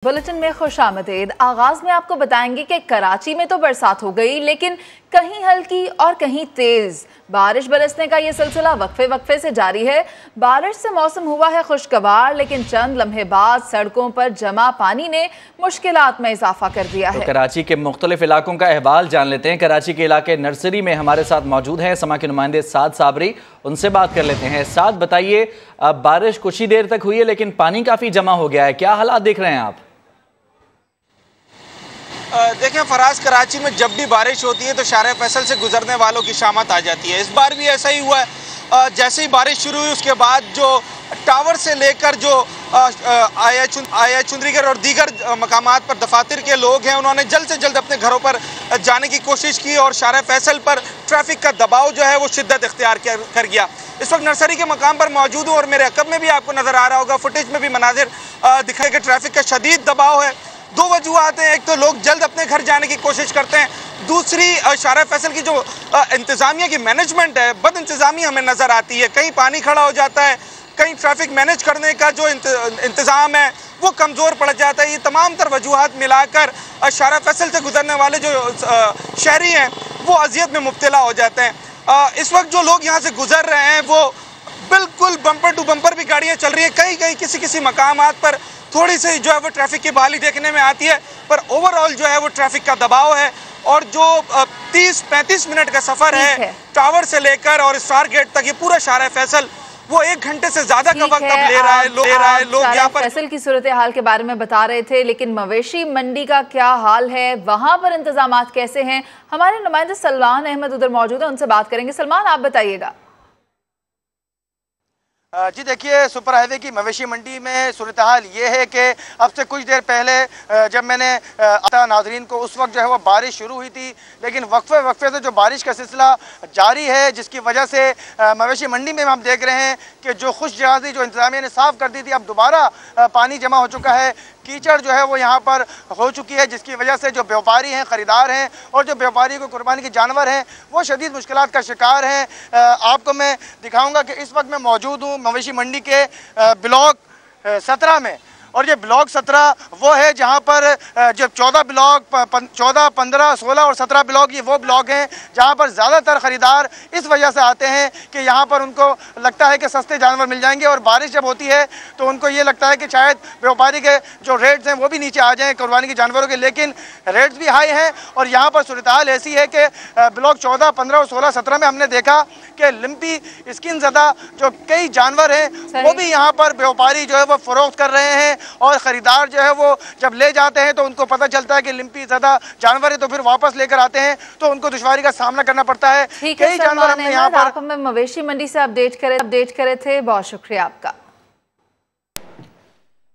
Bulletin में खुशामदीद। आगाज में आपको बताएंगे कि कराची में तो बरसात हो गई, लेकिन कहीं हल्की और कहीं तेज बारिश बरसने का ये सिलसिला वक्फे वक्फे से जारी है। बारिश से मौसम हुआ है खुशगवार, लेकिन चंद लम्हे बाद सड़कों पर जमा पानी ने मुश्किलात में इजाफा कर दिया है। कराची के मुख्तलिफ इलाकों का अहवाल जान लेते हैं। कराची के इलाके नर्सरी में हमारे साथ मौजूद हैं समा के नुमाइंदे साद साबरी, उनसे बात कर लेते हैं। साद, बताइए, अब बारिश कुछ ही देर तक हुई है लेकिन पानी काफी जमा हो गया है, क्या हालात देख रहे हैं आप? देखें फराज, कराची में जब भी बारिश होती है तो शारे फैसल से गुजरने वालों की शामत आ जाती है। इस बार भी ऐसा ही हुआ है। जैसे ही बारिश शुरू हुई उसके बाद जो टावर से लेकर जो आया चुंदरीगढ़ और दीगर मकामात पर दफातर के लोग हैं, उन्होंने जल्द से जल्द अपने घरों पर जाने की कोशिश की और शारे फैसल पर ट्रैफिक का दबाव जो है वो शिद्दत इख्तियार कर गया। इस वक्त नर्सरी के मकाम पर मौजूद हूँ और मेरे अकब में भी आपको नजर आ रहा होगा, फुटेज में भी मनाजिर दिखाई कि ट्रैफिक का शदीद दबाव है। दो वजूहत हैं, एक तो लोग जल्द अपने घर जाने की कोशिश करते हैं, दूसरी शारा फैसल की जो इंतज़ामिया की मैनेजमेंट है, बद इंतज़ामी हमें नज़र आती है। कहीं पानी खड़ा हो जाता है, कहीं ट्रैफिक मैनेज करने का जो इंतज़ाम है वो कमज़ोर पड़ जाता है। ये तमाम तर वजूहत मिलाकर शारा फैसल से गुजरने वाले जो शहरी हैं वो अजियत में मुब्तला हो जाते हैं। इस वक्त जो लोग यहाँ से गुजर रहे हैं वो बिल्कुल बम्पर टू बम्पर भी गाड़ियाँ चल रही है। कहीं कहीं किसी मकामात पर थोड़ी सी जो है वो ट्रैफिक की बहाली देखने में आती है, पर ओवरऑल जो है वो ट्रैफिक का दबाव है। और जो 30-35 मिनट का सफर है टावर से लेकर और स्टार गेट तक, ये पूरा शारा फैसल वो 1 घंटे से ज्यादा का वक्त अब ले रहा है। लोग यहाँ पर फैसल की सूरत हाल के बारे में बता रहे थे, लेकिन मवेशी मंडी का क्या हाल है, वहां पर इंतजामात कैसे हैं? हमारे नुमाइंदे सलमान अहमद उधर मौजूद है, उनसे बात करेंगे। सलमान, आप बताइएगा। जी देखिए, सुपर हाईवे की मवेशी मंडी में सूरत हाल ये है कि अब से कुछ देर पहले जब मैंने नाजरीन को, उस वक्त जो है वो बारिश शुरू हुई थी, लेकिन वक्फे से जो बारिश का सिलसिला जारी है, जिसकी वजह से मवेशी मंडी में हम देख रहे हैं कि जो खुश जहाज़ी जो इंतज़ामिया ने साफ़ कर दी थी, अब दोबारा पानी जमा हो चुका है। कीचड़ जो है वो यहाँ पर हो चुकी है, जिसकी वजह से जो व्यापारी हैं, ख़रीदार हैं और जो व्यापारी को कुर्बानी के जानवर हैं वो शदीद मुश्किलात का शिकार हैं। आपको मैं दिखाऊंगा कि इस वक्त मैं मौजूद हूँ मवेशी मंडी के ब्लॉक 17 में, और ये ब्लॉक 17 वो है जहाँ पर जो 14 ब्लॉक 14, 15, 16 और 17 ब्लॉक, ये वो ब्लॉक हैं जहाँ पर ज़्यादातर ख़रीदार इस वजह से आते हैं कि यहाँ पर उनको लगता है कि सस्ते जानवर मिल जाएंगे, और बारिश जब होती है तो उनको ये लगता है कि शायद व्यापारी के जो रेट्स हैं वो भी नीचे आ जाएँ कुर्बानी के जानवरों के, लेकिन रेट्स भी हाई हैं। और यहाँ पर सूरत हाल ऐसी है कि ब्लॉक 14, 15 और 16, 17 में हमने देखा कि लिम्पी स्किन ज़दा जो कई जानवर हैं वो भी यहाँ पर व्यापारी जो है वो फ़रोख्त कर रहे हैं, और ख़रीदार जो है वो जब ले जाते हैं तो उनको पता चलता है कि लिम्पी ज़्यादा जानवर है, तो फिर वापस लेकर आते हैं तो उनको दुश्वारी का सामना करना पड़ता है। कई जानवर हमने यहाँ पर हमें मवेशी मंडी से अपडेट करे थे, बहुत शुक्रिया आपका।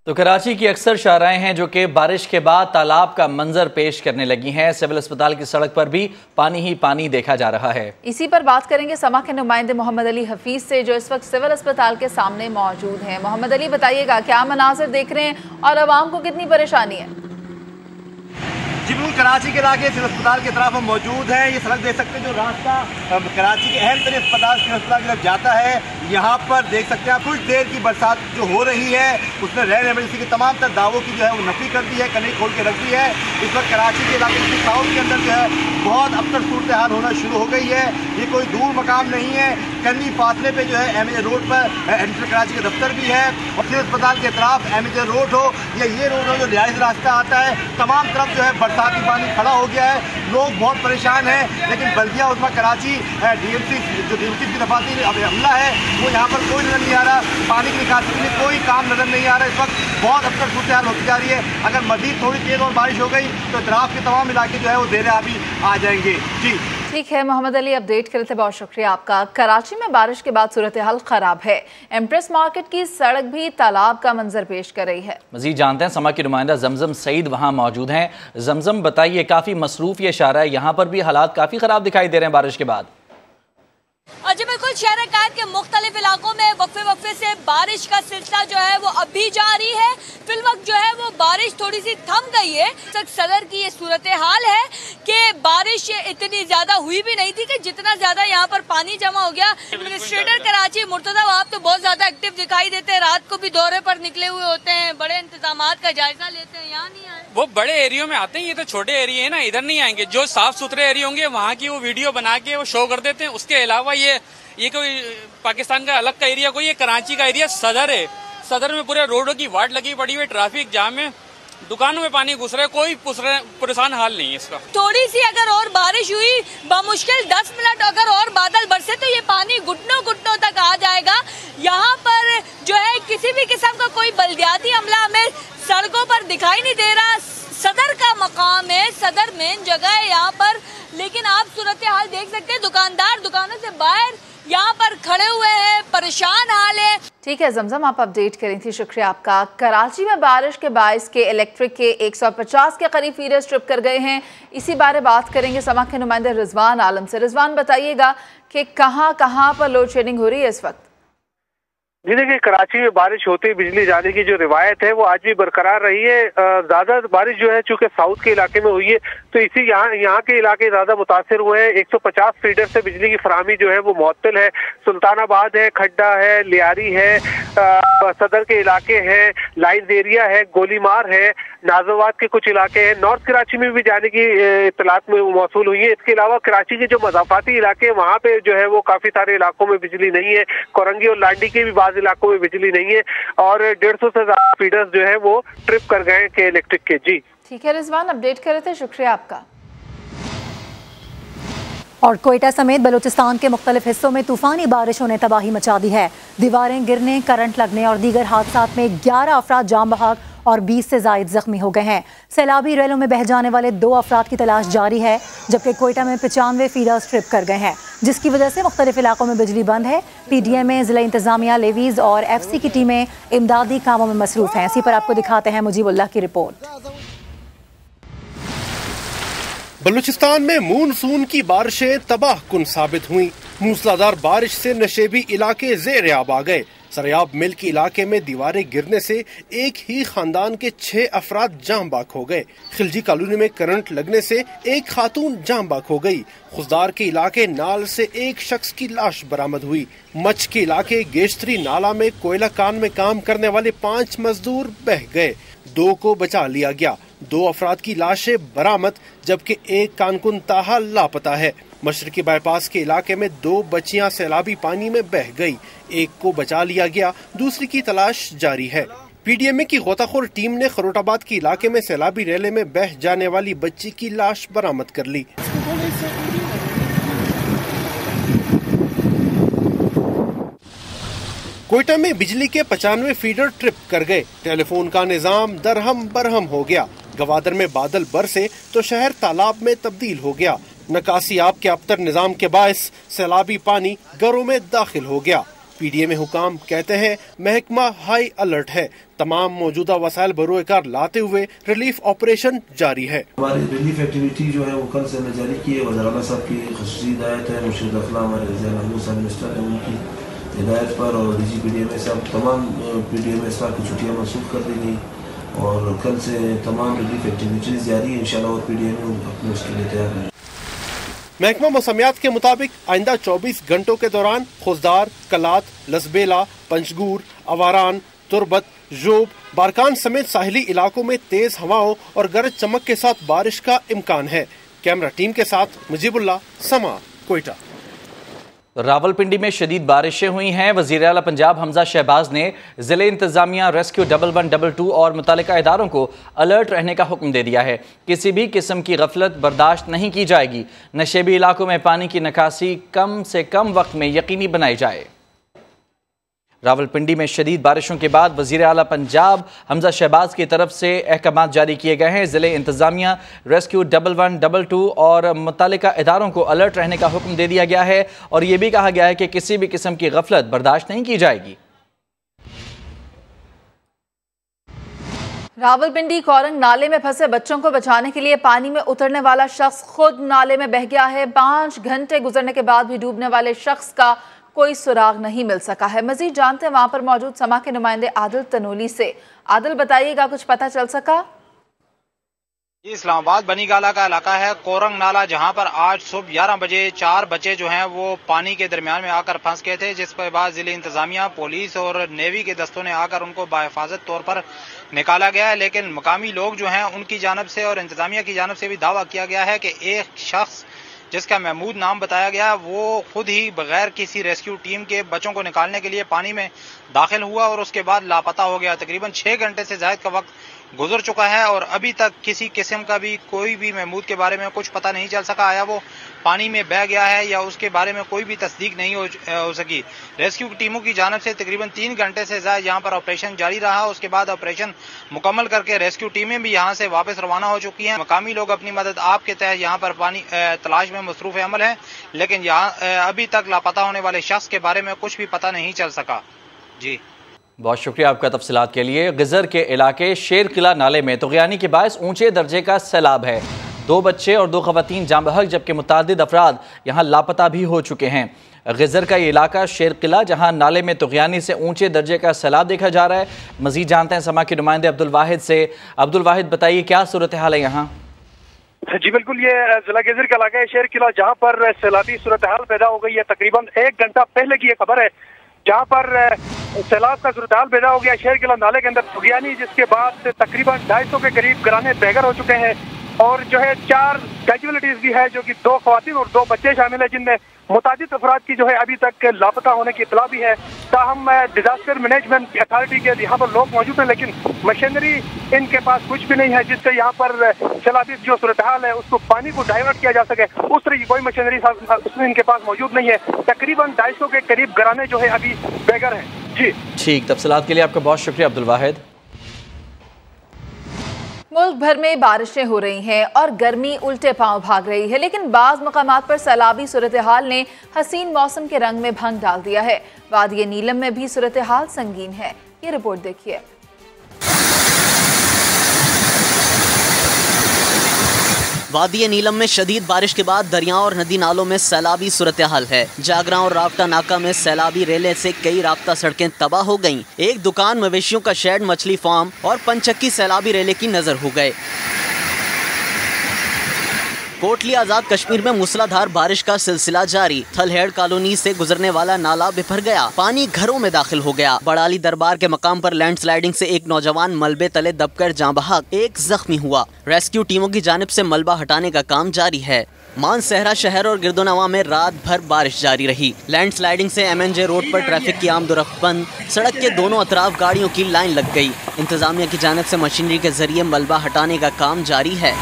तो कराची की अक्सर शाराएं हैं जो कि बारिश के बाद तालाब का मंजर पेश करने लगी हैं। सिविल अस्पताल की सड़क पर भी पानी ही पानी देखा जा रहा है। इसी पर बात करेंगे समा के नुमाइंदे मोहम्मद अली हफीज से, जो इस वक्त सिविल अस्पताल के सामने मौजूद हैं। मोहम्मद अली, बताइएगा क्या मनाजिर देख रहे हैं और आवाम को कितनी परेशानी है? जी बिल्कुल, कराची के इलाके सिविल अस्पताल की तरफ हम मौजूद हैं। ये सड़क देख सकते हैं जो रास्ता कराची के अहम तरीन अस्पताल सिविल अस्पताल की तरफ जाता है। यहाँ पर देख सकते हैं कुछ देर की बरसात जो हो रही है उसने रेन एमरजेंसी के तमाम तर दावों की जो है वो नफी कर दी है, कनेक्ट खोल के रख दी है। इस वक्त कराची के इलाके टाउन के अंदर जो है बहुत अबतर सूरत हाल होना शुरू हो गई है। ये कोई दूर मकाम नहीं है, कन्नी फासले पे जो है MJ रोड पर एडिशनल कराची का दफ्तर भी है, और सिविल अस्पताल के तरफ MJ रोड हो या ये रोड हो जो रिहाइश रास्ता आता है, तमाम तरफ जो है बरसाती पानी खड़ा हो गया है। लोग बहुत परेशान हैं, लेकिन बल्दिया उस्मा कराची DMC जो DMC की दफातर अमला है वो यहाँ पर कोई नजर नहीं आ रहा। पानी की निकासी के लिए कोई काम नजर नहीं आ रहा। इस वक्त बहुत अबतर सूरत हाल होती जा रही है। अगर मजीद थोड़ी तेज और बारिश हो गई तो इतराफ के तमाम इलाके जो है वो देर आबी आ जाएंगे। जी ठीक है मोहम्मद अली, अपडेट करे थे, बहुत शुक्रिया आपका। कराची में बारिश के बाद सूरत हाल खराब है। एम्प्रेस मार्केट की सड़क भी तालाब का मंजर पेश कर रही है। मजीद जानते हैं समा की नुमाइंदा जमजम सईद वहां मौजूद हैं। जमजम, बताइए, काफी मसरूफ ये शारा है, यहाँ पर भी हालात काफी खराब दिखाई दे रहे हैं बारिश के बाद। जी बिल्कुल, शहर कायद के मुख्तलिफ इलाकों में वक्फे से बारिश का सिलसिला जो है वो अभी जारी है। फिल वक्त जो है वो बारिश थोड़ी सी थम गई है। सदर की ये सूरत हाल है कि बारिश इतनी ज्यादा हुई भी नहीं थी कि जितना ज्यादा यहाँ पर पानी जमा हो गया। एडमिनिस्ट्रेटर कराची मुर्तजा आप तो बहुत ज्यादा एक्टिव दिखाई देते हैं, रात को भी दौरे पर निकले हुए होते हैं, बड़े इंतजामात का जायजा लेते हैं, यहाँ नहीं आए। वो बड़े एरियो में आते हैं, ये तो छोटे एरिया है ना, इधर नहीं आएंगे। जो साफ सुथरे एरिया होंगे वहाँ की वो वीडियो बना के वो शो कर देते हैं। उसके अलावा ये कोई पाकिस्तान का अलग का एरिया कोई, ये कराची का एरिया सदर है। सदर में पूरे रोडों की वाट लगी पड़ी हुई, ट्रैफिक जाम है, दुकानों में पानी घुस रहा है, कोई परेशान हाल नहीं है इसका। थोड़ी सी अगर और बारिश हुई, बमुश्किल 10 मिनट अगर और बादल बरसे तो ये पानी घुटनों घुटनों तक आ जाएगा। यहाँ पर जो है किसी भी किस्म का कोई बल्दियाती अमला हमें सड़कों पर दिखाई नहीं दे रहा। सदर का मकाम है, सदर मेन जगह है यहाँ पर, लेकिन आप सूरत हाल देख सकते हैं, दुकानदार दुकानों से बाहर यहाँ पर खड़े हुए हैं, परेशान हाल है। ठीक है जमजम, आप अपडेट करी थी, शुक्रिया आपका। कराची में बारिश के बायस के इलेक्ट्रिक के 150 के करीब फीडर्स ट्रिप कर गए हैं। इसी बारे बात करेंगे समा के नुमाइंदे रिजवान आलम से। रिजवान, बताइएगा कि कहाँ पर लोड शेडिंग हो रही है इस वक्त? जी देखिए, कराची में बारिश होते ही बिजली जाने की जो रिवायत है वो आज भी बरकरार रही है। ज्यादा बारिश जो है चूंकि साउथ के इलाके में हुई है तो इसी यहाँ के इलाके ज्यादा मुतासिर हुए हैं। 150 फीडर से बिजली की फराहमी जो है वो मुअत्तल है। सुल्तानाबाद है, खड्डा है, लियारी है, सदर के इलाके हैं, लाइन्स एरिया है, गोलीमार है, नाजोवाद के कुछ इलाके हैं। नॉर्थ कराची में भी जाने की इत्तलात में मौसूल हुई है। इसके अलावा कराची के जो मज़ाफ़ाती इलाके हैं वहाँ पे जो है वो काफी सारे इलाकों में बिजली नहीं है। कोरंगी और लांडी के भी बाज़ इलाकों में बिजली नहीं है और 150 से ज्यादा फीडर्स जो है वो ट्रिप कर गए के इलेक्ट्रिक के। जी ठीक है रिजवान, अपडेट कर रहे थे, शुक्रिया आपका। और कोयटा समेत बलूचिस्तान के मुख्तलिफ हिस्सों में तूफानी बारिशों ने तबाही मचा दी है। दीवारें गिरने, करंट लगने और दीगर हादसात में 11 अफराद जाम बहक और 20 से जायद जख्मी हो गए हैं। सैलाबी रेलों में बह जाने वाले 2 अफराद की तलाश जारी है, जबकि कोयटा में 95 फीडर्स ट्रिप कर गए हैं, जिसकी वजह से मुख्तलिफ इलाकों में बिजली बंद है। PDM में जिला इंतजामिया, लेवीज और FC की टीमें इमदादी कामों में मसरूफ हैं। इसी पर आपको दिखाते हैं मुजीबुल्लाह की रिपोर्ट। बलूचिस्तान में मानसून की बारिशें तबाह कुन साबित हुई। मूसलाधार बारिश से नशेबी इलाके ज़ेर आब आ गए। सरियाब मिल के इलाके में दीवारें गिरने से एक ही खानदान के 6 अफराद जाम बाक हो गए। खिलजी कॉलोनी में करंट लगने से एक खातून जाम बाक हो गई। खुजदार के इलाके नाल से एक शख्स की लाश बरामद हुई। मच के इलाके गेश्तरी नाला में कोयला कान में काम करने वाले 5 मजदूर बह गए, 2 को बचा लिया गया। 2 अफराद की लाशें बरामद, जबकि एक कानकुन ताहा लापता है। मशरकी बाईपास के इलाके में 2 बच्चियां सैलाबी पानी में बह गई, एक को बचा लिया गया, दूसरी की तलाश जारी है। PDMA की गोताखोर टीम ने खरोटाबाद के इलाके में सैलाबी रेले में बह जाने वाली बच्ची की लाश बरामद कर ली। कोयटा में बिजली के 95 फीडर ट्रिप कर गए। टेलीफोन का निजाम दरहम बरहम हो गया। गवादर में बादल बरसे तो शहर तालाब में तब्दील हो गया। नकासी आब के अबतर निजाम के बायस सैलाबी पानी घरों में दाखिल हो गया। PDMA हुकाम कहते हैं महकमा हाई अलर्ट है। तमाम मौजूदा वसाइल बरोकार लाते हुए रिलीफ ऑपरेशन जारी है। हमारी रिलीफ एक्टिविटी जो है वो कल से हमने जारी की है। वज़ीर साहब की ख़ुसूसी हिदायत है, मुर्शिद अखला हमारे मिनिस्टर है, उनकी हिदायत पर और DG PDMA साहब तमाम PDMA स्टाफ की छुट्टियाँ मनसूख कर दी गई और कल से तमाम रिलीफ एक्टिविटीज जारी है इंशाल्लाह और PDMA अपने उसके लिए तैयार है। महकमा मौसमियात के मुताबिक आइंदा 24 घंटों के दौरान खुजदार, कलात, लसबेला, पंचगूर, अवारान, तुरबत, जोब, बारकान समेत साहिली इलाकों में तेज हवाओं और गरज चमक के साथ बारिश का इम्कान है। कैमरा टीम के साथ मुजीबुल्लाह, समा, कोयटा। रावलपिंडी में शदीद बारिशें हुई हैं। वज़ीर आला पंजाब हमजा शहबाज ने ज़िले इंतज़ामिया, रेस्क्यू 11122 और मुतालिका इदारों को अलर्ट रहने का हुक्म दे दिया है। किसी भी किस्म की गफलत बर्दाश्त नहीं की जाएगी। नशेबी इलाकों में पानी की निकासी कम से कम वक्त में यकीनी बनाई जाए। रावलपिंडी में शदीद बारिशों के बाद वज़ीर आला पंजाब हमजा शहबाज की तरफ से अहकाम जारी किए गए हैं। ज़िले इंतज़ामिया, रेस्क्यू 11122 और मुतालिका इदारों को अलर्ट रहने का हुक्म दे दिया गया है और ये भी कहा गया है कि किसी भी किस्म की गफलत बर्दाश्त नहीं की जाएगी। रावलपिंडी कोरंग नाले में फंसे बच्चों को बचाने के लिए पानी में उतरने वाला शख्स खुद नाले में बह गया है। 5 घंटे गुजरने के बाद भी डूबने वाले शख्स का कोई सुराग नहीं मिल सका है। मजीद जानते हैं वहां पर मौजूद समा के नुमाइंदे आदिल तनोली से। आदिल, बताइएगा, कुछ पता चल सका? इस्लामाबाद बनीगाला का इलाका है, कोरंग नाला, जहां पर आज सुबह 11 बजे 4 बच्चे जो हैं वो पानी के दरमियान में आकर फंस गए थे, जिसके बाद जिले इंतजामिया, पुलिस और नेवी के दस्तों ने आकर उनको बाहिफाजत तौर पर निकाला गया है। लेकिन मकामी लोग जो हैं उनकी जानब से और इंतजामिया की जानब से भी दावा किया गया है कि एक शख्स जिसका महमूद नाम बताया गया वो खुद ही बगैर किसी रेस्क्यू टीम के बच्चों को निकालने के लिए पानी में दाखिल हुआ और उसके बाद लापता हो गया। तकरीबन 6 घंटे से ज्यादा का वक्त गुजर चुका है और अभी तक किसी किस्म का भी कोई भी महमूद के बारे में कुछ पता नहीं चल सका। आया वो पानी में बह गया है या उसके बारे में कोई भी तस्दीक नहीं हो सकी। रेस्क्यू टीमों की जानब से तकरीबन 3 घंटे से ज्यादा यहाँ पर ऑपरेशन जारी रहा। उसके बाद ऑपरेशन मुकम्मल करके रेस्क्यू टीमें भी यहाँ से वापस रवाना हो चुकी हैं। मकामी लोग अपनी मदद आप के तहत यहाँ पर पानी तलाश में मसरूफ अमल है, लेकिन यहाँ अभी तक लापता होने वाले शख्स के बारे में कुछ भी पता नहीं चल सका। जी बहुत शुक्रिया आपका तफसीलात के लिए। गिजर के इलाके शेर किला नाले में तुग़यानी के बायस ऊंचे दर्जे का सैलाब है। 2 बच्चे और 2 ख़वातीन जाँ बहक जबकि मुतअद्दिद अफराद यहाँ लापता भी हो चुके हैं। गिजर का ये इलाका शेर किला जहाँ नाले में तुग़यानी से ऊंचे दर्जे का सैलाब देखा जा रहा है। मजीद जानते हैं समा के नुमाइंदे अब्दुल वाहिद से। अब्दुल वाहिद बताइए क्या सूरत हाल है यहाँ? जी बिल्कुल, ये जिला गिजर का इलाका है शेर किला, जहाँ पर सैलाबी सूरत हाल पैदा हो गई है। तकरीबन 1 घंटा पहले की ये खबर है जहाँ पर सैलाब का सूरत हाल पैदा हो गया शेर किला नाले के अंदर तुग़यानी, जिसके बाद तकरीबन 250 के करीब घराने बेघर हो चुके हैं और जो है 4 कैजुअलिटीज भी है, जो कि 2 ख़वातीन और 2 बच्चे शामिल है, जिनमें मुतादिद अफराद की जो है अभी तक लापता होने की इत्तला भी है। ताहम डिजास्टर मैनेजमेंट अथॉरिटी के यहाँ पर लोग मौजूद हैं, लेकिन मशीनरी इनके पास कुछ भी नहीं है जिससे यहाँ पर सैलाबी जो सूरत हाल है उसको पानी को डाइवर्ट किया जा सके। उस तरह की कोई मशीनरी उसमें इनके पास मौजूद नहीं है। तकरीबन 250 के करीब घराने जो है अभी बेघर हैं। जी ठीक, तफसीलात के लिए आपका बहुत शुक्रिया अब्दुल वाहिद। मुल्क भर में बारिशें हो रही हैं और गर्मी उल्टे पांव भाग रही है, लेकिन बाज़ मकामात पर सैलाबी सूरत हाल ने हसीन मौसम के रंग में भंग डाल दिया है। वादिये नीलम में भी सूरत हाल संगीन है। ये रिपोर्ट देखिए। वादिये नीलम में शदीद बारिश के बाद दरियाओं और नदी नालों में सैलाबी सूरत हाल है। जागरा और राफ्ता नाका में सैलाबी रेले से कई राफ्ता सड़कें तबाह हो गईं। एक दुकान, मवेशियों का शेड, मछली फार्म और पंचक्की सैलाबी रेले की नजर हो गए। कोटली आजाद कश्मीर में मूसलाधार बारिश का सिलसिला जारी। थलहेड़ कॉलोनी से गुजरने वाला नाला बिफर गया, पानी घरों में दाखिल हो गया। बड़ाली दरबार के मकाम पर लैंडस्लाइडिंग से एक नौजवान मलबे तले दबकर जाँ बहक, एक जख्मी हुआ। रेस्क्यू टीमों की जानिब से मलबा हटाने का काम जारी है। मानसहरा शहर और गिरदोनवा में रात भर बारिश जारी रही। लैंडस्लाइडिंग से MNJ रोड पर ट्रैफिक की आमदोरफ्त बंद, सड़क के दोनों अतराफ गाड़ियों की लाइन लग गई। इंतजामिया की जानिब से मशीनरी के जरिए मलबा हटाने का काम जारी है।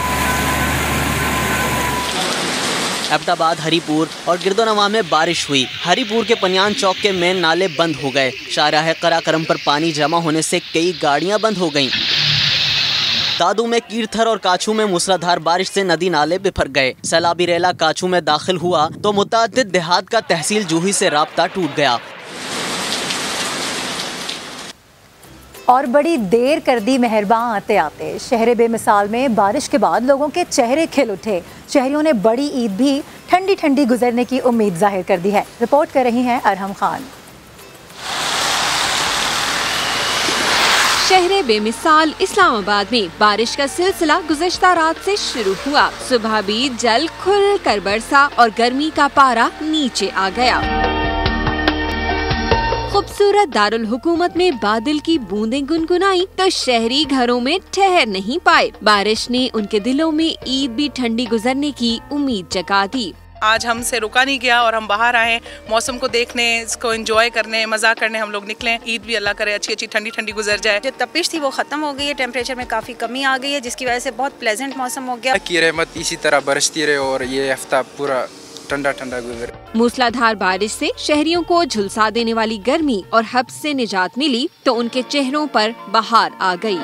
अब्दाबाद, हरीपुर और गिरदोनवा में बारिश हुई। हरीपुर के पनियान चौक के मेन नाले बंद हो गए। शाहराह कराकरम पर पानी जमा होने से कई गाड़ियां बंद हो गईं। दादू में कीरथर और काछू में मूसलाधार बारिश से नदी नाले बिफर गए। सैलाबी रेला काछू में दाखिल हुआ तो मुतअद्दिद देहात का तहसील जूही से राब्ता टूट गया। और बड़ी देर कर दी मेहरबान आते आते। शहर बेमिसाल में बारिश के बाद लोगों के चेहरे खिल उठे। शहरियों ने बड़ी ईद भी ठंडी ठंडी गुजरने की उम्मीद जाहिर कर दी है। रिपोर्ट कर रही हैं अरहम खान। शहर बेमिसाल इस्लामाबाद में बारिश का सिलसिला गुज़श्ता रात से शुरू हुआ। सुबह भी जल खुल कर बरसा और गर्मी का पारा नीचे आ गया। खूबसूरत दारुल हुकूमत में बादल की बूंदें गुनगुनाई तो शहरी घरों में ठहर नहीं पाए। बारिश ने उनके दिलों में ईद भी ठंडी गुजरने की उम्मीद जगा दी। आज हमसे रुका नहीं गया और हम बाहर आए मौसम को देखने, इसको एंजॉय करने, मजा करने हम लोग निकले। ईद भी अल्लाह करे अच्छी अच्छी ठंडी ठंडी गुजर जाए। जो तपिश थी वो खत्म हो गई है, टेम्परेचर में काफी कमी आ गई है, जिसकी वजह से बहुत प्लेजेंट मौसम हो गया। की रहमत इसी तरह बरसती रहे और ये हफ्ता पूरा ठंडा ठंडा गुजरे। मूसलाधार बारिश से शहरियों को झुलसा देने वाली गर्मी और हब्स से निजात मिली तो उनके चेहरों पर बहार आ गई।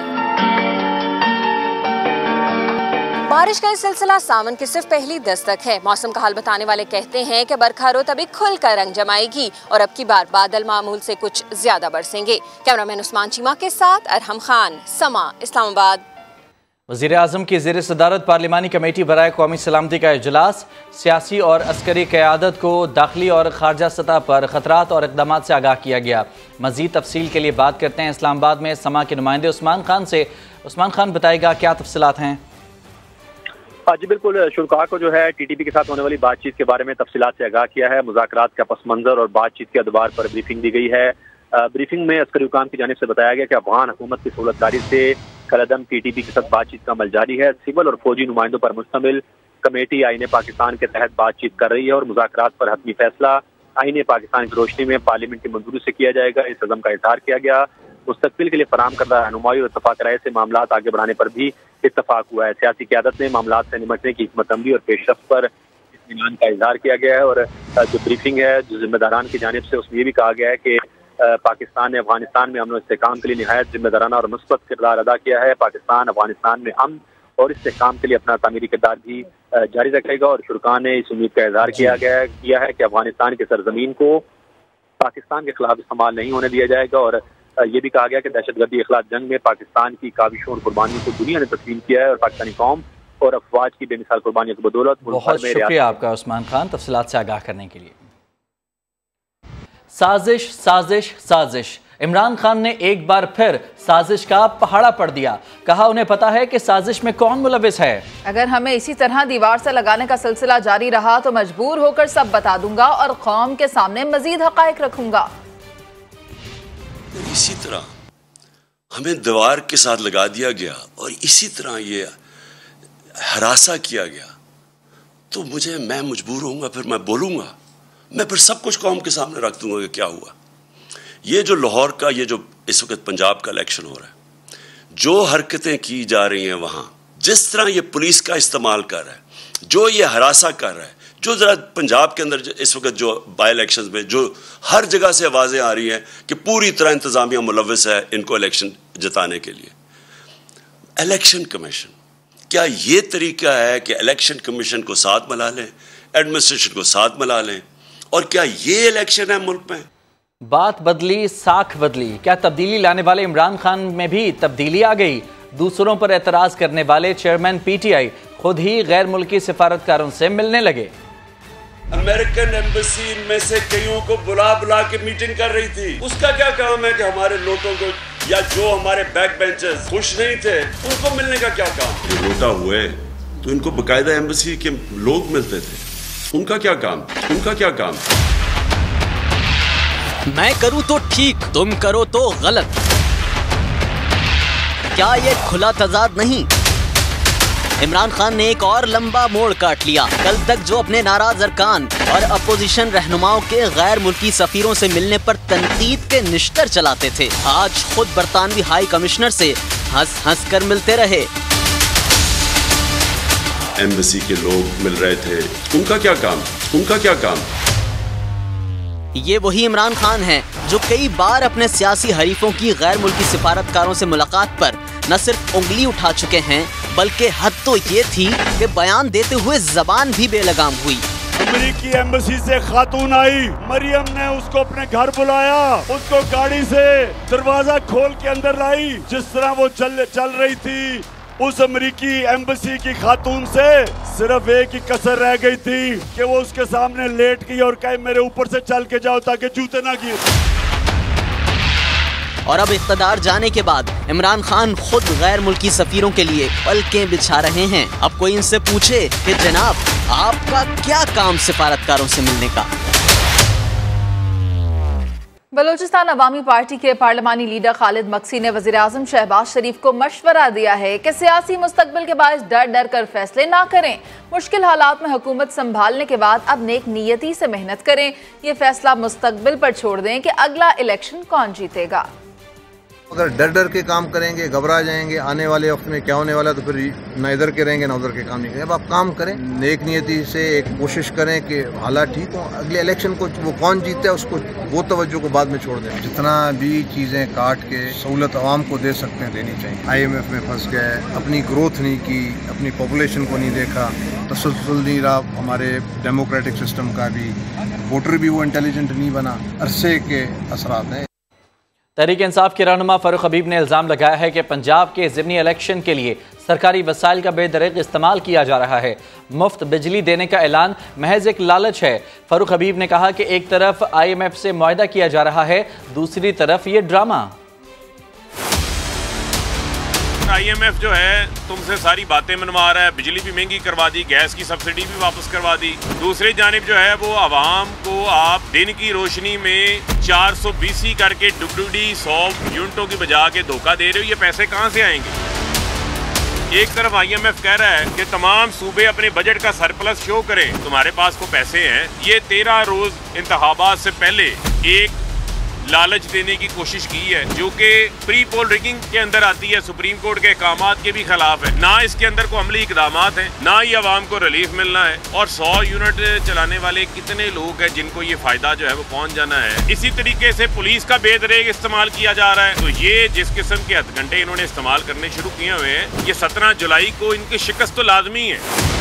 बारिश का सिलसिला सावन की सिर्फ पहली दस्तक है। मौसम का हाल बताने वाले कहते हैं कि बरखा रुत अभी खुलकर रंग जमाएगी और अब की बार बादल मामूल से कुछ ज्यादा बरसेंगे। कैमरामैन उस्मान चीमा के साथ अरहम खान, समा, इस्लामाबाद। वज़ीर आज़म की ज़ेर सदारत पार्लिमानी कमेटी बराए कौमी सलामती का इजलास। सियासी और अस्करी क़यादत को दाखिली और खारजा सतह पर ख़तरात और इक़दामात से आगाह किया गया। मज़ीद तफसील के लिए बात करते हैं इस्लामाबाद में समा के नुमाइंदे उस्मान खान से। उस्मान खान बताएगा क्या तफसीलात हैं? जी बिल्कुल, शुरका को जो है टीटीपी के साथ होने वाली बातचीत के बारे में तफसीलात से आगाह किया है। मुज़ाकरात का पस मंजर और बातचीत के अदवार पर ब्रीफिंग दी गई है। ब्रीफिंग में अस्करी हुकाम की जानिब से बताया गया कि अफगान हुकूमत की सहूलतकारी से कलअदम टीटीपी के साथ बातचीत का अमल जारी है। सिविल और फौजी नुमाइंदों पर मुश्तमिल कमेटी आईने पाकिस्तान के तहत बातचीत कर रही है और मुज़ाकरात पर हतमी फैसला आईने पाकिस्तान की रोशनी में पार्लियामेंट की मंजूरी से किया जाएगा। इस अज़म का इज़हार किया गया। मुस्तकबिल के लिए फराहम करदा रहनुमाई और इत्तफाक राय से मामला आगे बढ़ाने पर भी इत्तफाक हुआ है। सियासी क़यादत ने मामला से निपटने की हिकमत अमली और पेशरफ्त पर इत्मीनान का इज़हार किया गया है। और जो ब्रीफिंग है जो जिम्मेदारान की जानिब से उसमें ये भी कहा गया है कि पाकिस्तान ने अफगानिस्तान में अमन और इस्तेहकाम के लिए निहायत जिम्मेदाराना और मुस्बत किरदार अदा किया है। पाकिस्तान अफगानिस्तान में अमन और इस्तेहकाम के लिए अपना तामीरी किरदार भी जारी रखेगा। और शुरका ने इस उम्मीद का इज़हार किया है कि अफगानिस्तान की सरजमीन को पाकिस्तान के खिलाफ इस्तेमाल नहीं होने दिया जाएगा। और ये भी कहा गया कि दहशतगर्दी के खिलाफ जंग में पाकिस्तान की काविशों और कुर्बानियों को दुनिया ने तस्लीम किया है और पाकिस्तानी कौम और अफवाज की बेमिसाल कुर्बानियों की बदौलत बहुत शुक्रिया आपका उस्मान खान तफसीलात से आगाह करने के लिए। साजिश साजिश साजिश, इमरान खान ने एक बार फिर साजिश का पहाड़ा पढ़ दिया। कहा उन्हें पता है कि साजिश में कौन मुलविस है। अगर हमें इसी तरह दीवार से लगाने का सिलसिला जारी रहा तो मजबूर होकर सब बता दूंगा और कौम के सामने मजीद हकायक रखूंगा। इसी तरह हमें दीवार के साथ लगा दिया गया और इसी तरह ये हरासा किया गया तो मैं मजबूर होऊंगा, फिर मैं बोलूंगा, मैं फिर सब कुछ कौम के सामने रख दूंगा कि क्या हुआ। ये जो लाहौर का ये जो इस वक्त पंजाब का इलेक्शन हो रहा है, जो हरकतें की जा रही हैं वहाँ, जिस तरह ये पुलिस का इस्तेमाल कर रहा है, जो ये हरासा कर रहा है, जो ज़रा पंजाब के अंदर इस वक्त जो बाई इलेक्शन में जो हर जगह से आवाज़ें आ रही हैं कि पूरी तरह इंतज़ामिया मुलविस है इनको इलेक्शन जिताने के लिए। इलेक्शन कमीशन, क्या ये तरीका है कि इलेक्शन कमीशन को साथ मिला लें, एडमिनिस्ट्रेशन को साथ मिला लें, और क्या ये इलेक्शन है मुल्क में? बात बदली, साख बदली। क्या तब्दीली लाने वाले इमरान खान में भी तब्दीली आ गई? दूसरों पर एतराज़ करने वाले चेयरमैन पीटीआई खुद ही गैर मुल्की सिफारतकारों से मिलने लगे। अमेरिकन एम्बेसी में से कईयों को बुला बुला के मीटिंग कर रही थी। उसका क्या काम है कि हमारे लोगों को या जो हमारे बैक बेंचर्स खुश नहीं थे उनको मिलने का क्या काम? ये रोटा हुए तो इनको बकायदा एम्बेसी के लोग मिलते थे, उनका क्या काम? उनका क्या काम? मैं करूं तो ठीक, तुम करो तो गलत। क्या ये खुला तजाद नहीं? इमरान खान ने एक और लंबा मोड़ काट लिया। कल तक जो अपने नाराज अरकान और अपोजिशन रहनुमाओं के गैर मुल्की सफीरों से मिलने पर तनकीद के निश्तर चलाते थे, आज खुद बरतानवी हाई कमिश्नर से हंस हंस कर मिलते रहे। एम्बेसी के लोग मिल रहे थे, उनका क्या काम? उनका क्या काम? ये वही इमरान खान है जो कई बार अपने सियासी हरीफों की गैर मुल्की सिफारतकारों से मुलाकात पर न सिर्फ उंगली उठा चुके हैं बल्कि हद तो ये थी कि बयान देते हुए जबान भी बेलगाम हुई। अमेरिकी एम्बेसी से खातून आई, मरियम ने उसको अपने घर बुलाया, उसको गाड़ी से दरवाजा खोल के अंदर लाई। जिस तरह वो चल रही थी, उस अमेरिकी एम्बेसी की खातून से सिर्फ एक ही कसर रह गई थी कि वो उसके सामने लेट गई और कहे मेरे ऊपर से चल के जाओ ताकि जूते ना गिरे। और अब इख्तदार जाने के बाद इमरान खान खुद गैर मुल्की सफीरों के लिए पलकें बिछा रहे हैं। अब कोई इनसे पूछे कि जनाब आपका क्या काम सिफारतकारों से मिलने का? बलूचिस्तान अवामी पार्टी के पार्लिमानी लीडर खालिद मक्सी ने वज़ीर-ए-आज़म शहबाज शरीफ को मशवरा दिया है कि सियासी मुस्तकबिल के बायस डर डर कर फैसले ना करें। मुश्किल हालात में हुकूमत संभालने के बाद अब नेक नियती से मेहनत करें। ये फैसला मुस्तकबिल पर छोड़ दें कि अगला इलेक्शन कौन जीतेगा। अगर डर डर के काम करेंगे, घबरा जाएंगे, आने वाले वक्त में क्या होने वाला, तो फिर न इधर के रहेंगे न उधर के काम नहीं करेंगे। अब आप काम करें, नेक नियति से एक कोशिश करें कि हालात ठीक हों। अगले इलेक्शन को वो कौन जीते है उसको वो तवज्जो को बाद में छोड़ दें। जितना भी चीज़ें काट के सहूलत आवाम को दे सकते हैं देनी चाहिए। IMF में फंस गए, अपनी ग्रोथ नहीं की, अपनी पॉपुलेशन को नहीं देखा, तसलसल नहीं रहा हमारे डेमोक्रेटिक सिस्टम का भी, वोटर भी वो इंटेलिजेंट नहीं बना। अरसे के असरात हैं। तहरीक इंसाफ के रहनुमा फारूक हबीब ने इल्ज़ाम लगाया है कि पंजाब के ज़िमनी इलेक्शन के लिए सरकारी वसाइल का बेदरीग इस्तेमाल किया जा रहा है। मुफ्त बिजली देने का ऐलान महज एक लालच है। फारूक हबीब ने कहा कि एक तरफ IMF से मुआहदा किया जा रहा है, दूसरी तरफ ये ड्रामा। IMF जो है तुमसे सारी बातें मनवा रहा है, बिजली भी महंगी करवा दी, गैस की सब्सिडी भी वापस करवा दी। दूसरी जानिब जो है वो आवाम को आप दिन की रोशनी में 420 करके डुगडुगी 100 यूनिटों की बजा के धोखा दे रहे हो। ये पैसे कहाँ से आएंगे? एक तरफ IMF कह रहा है कि तमाम सूबे अपने बजट का सरप्लस शो करें, तुम्हारे पास को पैसे हैं। ये 13 रोज इंतखाबात से पहले एक लालच देने की कोशिश की है जो कि प्री पोल रिगिंग के अंदर आती है, सुप्रीम कोर्ट के अहकामात के भी खिलाफ है। ना इसके अंदर को अमली इकदामात हैं, ना ही आवाम को रिलीफ मिलना है। और 100 यूनिट चलाने वाले कितने लोग हैं जिनको ये फायदा जो है वो पहुंच जाना है। इसी तरीके से पुलिस का बेदरेग इस्तेमाल किया जा रहा है। तो ये जिस किस्म के हथकंडे इन्होंने इस्तेमाल करने शुरू किए हुए हैं, ये 17 जुलाई को इनकी शिकस्त तो लाजमी है।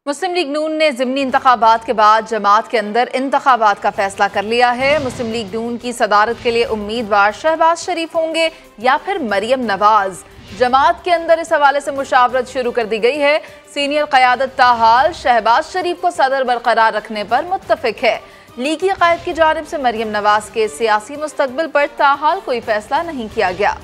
मुस्लिम लीग नून ने ज़िमनी इंतखाबात के बाद जमात के अंदर इंतखाबात का फैसला कर लिया है। मुस्लिम लीग नून की सदारत के लिए उम्मीदवार शहबाज शरीफ होंगे या फिर मरियम नवाज। जमात के अंदर इस हवाले से मुशावरत शुरू कर दी गई है। सीनियर क़यादत ताहाल शहबाज शरीफ को सदर बरकरार रखने पर मुत्तफिक है। लीगी क़ायद की जानिब से मरियम नवाज के सियासी मुस्तकबिल पर ताहाल कोई फैसला नहीं किया गया।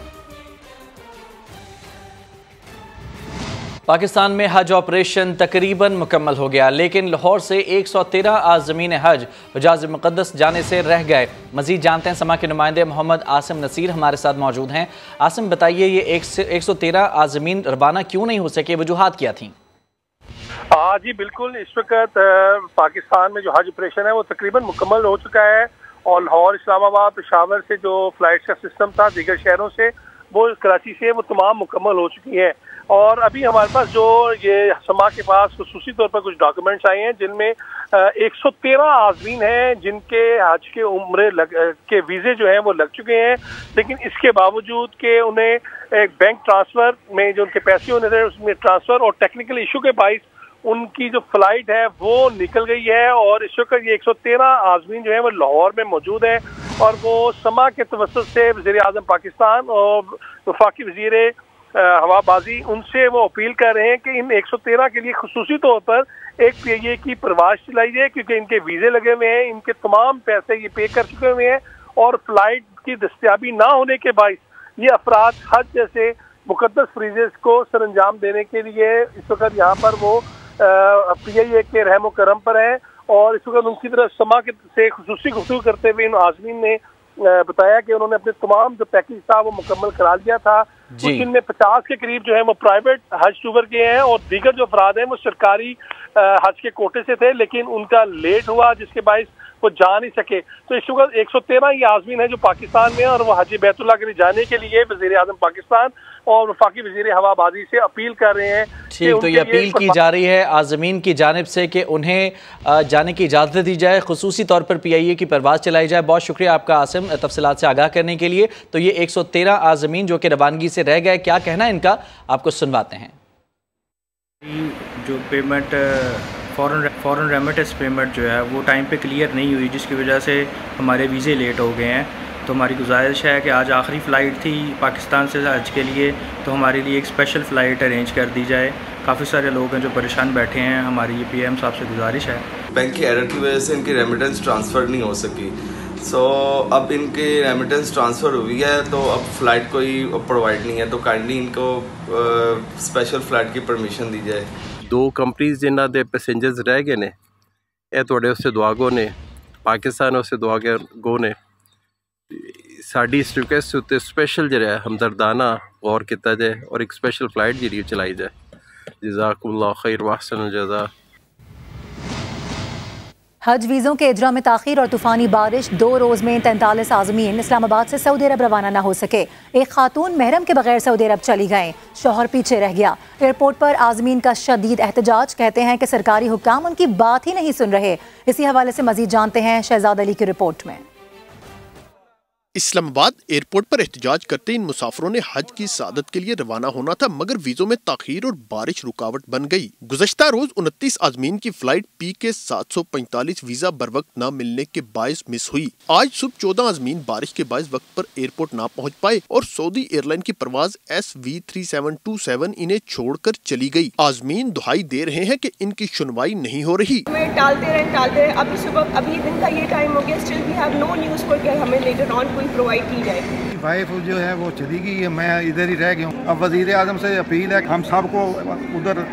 पाकिस्तान में हज ऑपरेशन तकरीबन मुकम्मल हो गया, लेकिन लाहौर से 113 आज़मीन हज हिजाज़ मुक़द्दस जाने से रह गए। मज़ीद जानते हैं, समा के नुमाइंदे मोहम्मद आसिम नसीर हमारे साथ मौजूद हैं। आसिम, बताइए ये 113 आज़मीन रवाना क्यों नहीं हो सके, वजूहात क्या थी? जी बिल्कुल, इस वक्त पाकिस्तान में जो हज ऑपरेशन है वो तकरीबन मुकम्मल हो चुका है और लाहौर, इस्लामाबाद, पेशावर से जो फ्लाइट का सिस्टम था दीगर शहरों से, वो कराची से, वो तमाम मुकम्मल हो चुकी हैं। और अभी हमारे पास जो ये समा के पास खुसूसी तौर पर कुछ डॉक्यूमेंट्स आए हैं जिनमें 113 आज़मीन हैं जिनके हज के उम्रे के वीज़े जो हैं वो लग चुके हैं, लेकिन इसके बावजूद कि उन्हें एक बैंक ट्रांसफ़र में जो उनके पैसे होने थे उसमें ट्रांसफ़र और टेक्निकल इशू के बाइस उनकी जो फ्लाइट है वो निकल गई है। और इस वक्त ये 113 आज़मीन जो है वो लाहौर में मौजूद है और वो समा के तवस्सुत से वज़ीर-ए-आज़म पाकिस्तान और वफाकी वज़ीर हवाबाजी उनसे वो अपील कर रहे हैं कि इन 113 के लिए खुसूसी तौर पर एक PIA की प्रवास चलाई जाए, क्योंकि इनके वीज़े लगे हुए हैं, इनके तमाम पैसे ये पे कर चुके हुए हैं और फ्लाइट की दस्तियाबी ना होने के बाइस ये अफराद हज जैसे मुकद्दस फ्रीजेस को सरंजाम देने के लिए इस वक्त यहाँ पर वो PIA के रहम करम पर है। और इस वक्त उनकी तरफ समा से खुसूसी गुफ्तगू करते हुए इन आज़मीन ने बताया कि उन्होंने अपने तमाम जो पैकेज था वो मुकम्मल करा लिया था। कुछ इनमें 50 के करीब जो है वो प्राइवेट हज टूर के हैं और दीगर जो अफराद हैं वो सरकारी हज के कोटे से थे, लेकिन उनका लेट हुआ जिसके बाइस वो जा नहीं सके। तो इस वक्त 113 ये आज़मीन है जो पाकिस्तान में और वो हज बैतुल्लाह के लिए जाने के लिए वज़ीर-ए-आज़म पाकिस्तान और वफाकी वज़ीर हवाबाजी से अपील कर रहे हैं। ठीक, तो ये अपील की जा रही है आज़मीन की जानिब से कि उन्हें जाने की इजाज़त दी जाए, खुसूसी तौर पर PIA की परवाज़ चलाई जाए। बहुत शुक्रिया आपका आसिम तफसीलात से आगाह करने के लिए। तो ये 113 आज़मीन जो कि रवानगी से रह गए, क्या कहना है इनका, आपको सुनवाते हैं। जो पेमेंट फ़ॉरेन रेमिटेंस पेमेंट जो है वो टाइम पे क्लियर नहीं हुई, जिसकी वजह से हमारे वीज़े लेट हो गए हैं। तो हमारी गुजारिश है कि आज आखिरी फ़्लाइट थी पाकिस्तान से हज के लिए, तो हमारे लिए एक स्पेशल फ़्लाइट अरेंज कर दी जाए। काफ़ी सारे लोग हैं जो परेशान बैठे हैं, हमारी ये PM साहब से गुजारिश है। बैंक की एरर की वजह से इनकी रेमिटेंस ट्रांसफ़र नहीं हो सकी, अब इनकी रेमिटेंस ट्रांसफ़र हुई है तो अब फ़्लाइट कोई प्रोवाइड नहीं है, तो काइंडली इनको स्पेशल फ़्लाइट की परमिशन दी जाए। 2 कंपनीज़ जिन्हों के पैसेंजर्स रह गए ने, यह थोड़े उससे दुआगो ने, पाकिस्तान उससे दुआगो ने साड़ी इस रिक्वेस्ट उत्ते स्पेशल जो हमदर्दाना गौर किया जाए और एक स्पेशल फ्लाइट जी चलाई जाए। जज़ाकुमुल्लाह खैर व अहसनुल जज़ा। हज वीज़ों के इजरा में ताख़ीर और तूफ़ानी बारिश, 2 रोज़ में 43 आज़मीन इस्लामाबाद से सऊदी अरब रवाना न हो सके। एक खातून महरम के बगैर सऊदी अरब चली गईं, शौहर पीछे रह गया। एयरपोर्ट पर आज़मीन का शदीद एहतजाज, कहते हैं कि सरकारी हुक्काम उनकी बात ही नहीं सुन रहे। इसी हवाले से मज़ीद जानते हैं शहजाद अली की रिपोर्ट में। इस्लामाबाद एयरपोर्ट पर एहतजाज करते इन मुसाफिरों ने हज की सादत के लिए रवाना होना था, मगर वीज़ों में ताखीर और बारिश रुकावट बन गई। गुज़श्ता रोज 29 आज़मीन की फ्लाइट PK 745 वीजा बर वक्त न मिलने के बायस मिस हुई। आज सुबह 14 आज़मीन बारिश के बायस वक्त पर एयरपोर्ट ना पहुँच पाए और सऊदी एयरलाइन की परवाज SV3727 इन्हें छोड़कर चली गई। आज़मीन दुहाई दे रहे हैं कि इनकी सुनवाई नहीं हो रही। टालते रहे अभी सुबह, अभी दिन का ये टाइम हो गया, still we have no news for कि हमें लेटर ऑन प्रोवाइड की जाए। वाइफ जो है वो चली गई है, मैं इधर ही रह गया हूँ। अब वज़ीर आज़म से अपील है हम सबको उधर